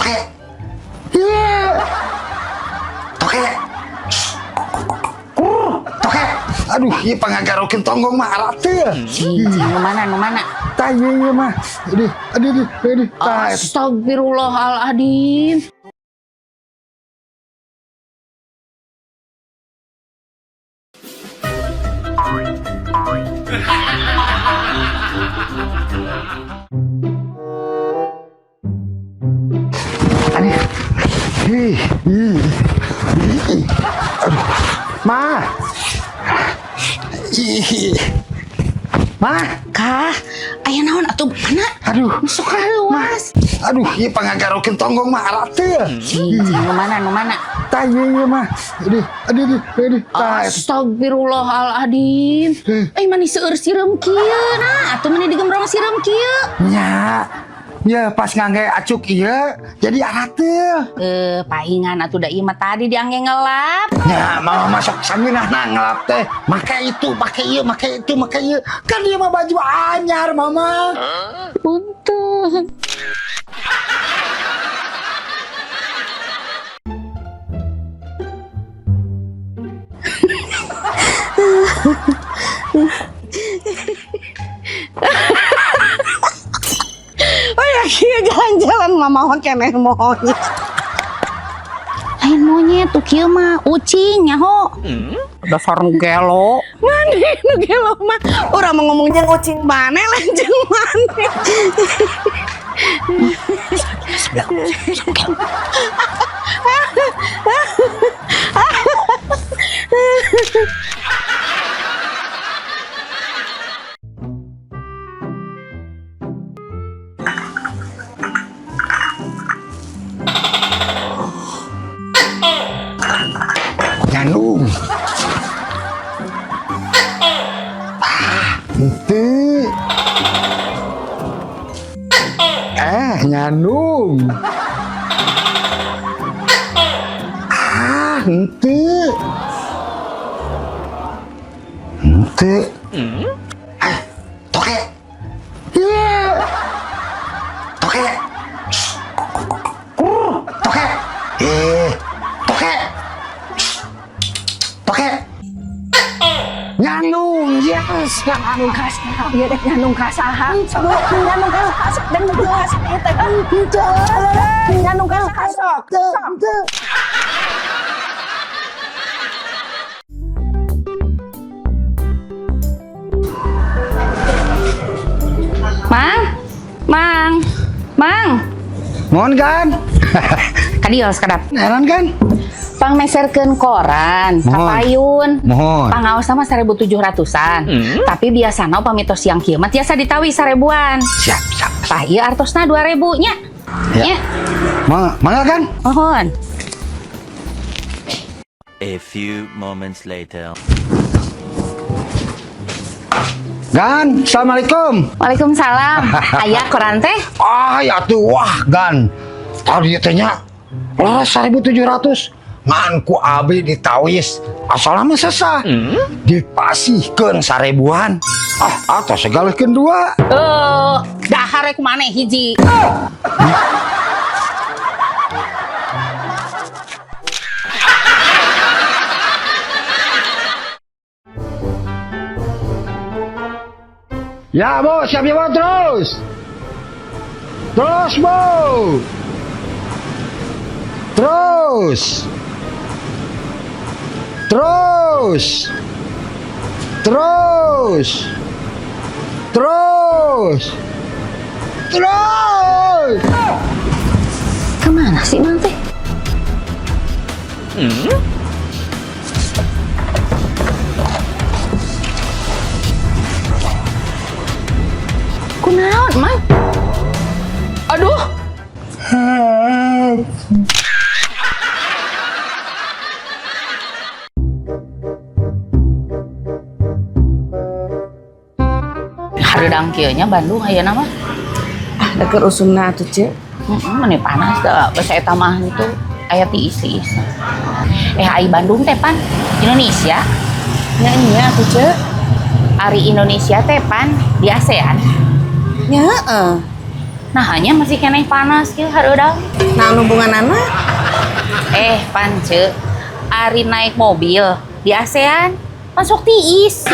Toke. Iya. Toke. Toke. Aduh, ieu pangagarokeun tonggong mah arat teh. Nu mana? Tah ieu mah. Aduh. Tah. Astagfirullahaladzim. Aduh. Aduh. Ma. Ma. Kah, aya naon atuh mana? Aduh. Sok leuwas. Aduh, ieu pangagarokeun tonggong mah arat teh. Nu mana? Tah ieu mah. Aduh. Tah. Astagfirullahaladzim. Mani seueur sireum kieu nah, atuh mani digembrong sireum kieu. Ya pas ngangge acuk ieu jadi arat teh. Paingan atuh da ieu mah tadi diangge ngelap. Ya, mama masuk saminahna ngelap teh. Make itu, make ieu. Kan ieu mah baju anyar, mama. Untung. Oh ya, kieu jalan-jalan mama mah keneh monyet. Lain monyet tuh kieu mah ucing nyaho. Dasar gelo. Mane nu gelo mah urang mah ngomong jeung ucing maneh lain jeung maneh. Nyandung. Henteu. Nyandung. Henteu. Toke. Iya. Toke. Toke. Toke. Nyandung, yes. Nyandung kasaha, ieu teh nyandung kasaha. Nyandung kasaha dan jelas eta kan. Nyandung kasaha. Mang. Mohon kan? Kadios kadap. Heran kan? Pang meserkeun koran, kapayun. Mohon. Pangaos sama 1.700-an. Tapi biasana pamitos siang kieu mah tiasa ditawi 1.000-an. Siap. Tah ieu artosna 2.000 nya. Ya. Mangga kan? Mohon. A few moments later. Gan, assalamualaikum. Waalaikumsalam. Aya koran teh? Ya tuh, wah Gan. Tadi tanya, laras 1.700. Ngan ku abi ditawis, asal mah sesah. Dipasihkeun 1.000-an. Atau segalikeun 2. Dahar ku maneh hiji. Ya, Bu, siap ya, Bu, terus. Terus, Bu. Terus. Kemana sih Mang teh? Kunaon, Mang? Aduh. Hareudang kieu nya Bandung ayeuna mah. Deket usumna atuh ce. Mane panas da basa eta mah itu aya tiis-tiis. Ai Bandung teh pan Indonesia. Nya nya atuh ce. Ari Indonesia teh pan di ASEAN. Nya heeh. Nah hanya masih keneh panas kieu hareudang. Nah hubungan anak Pance, ari naik mobil di ASEAN masuk tiis.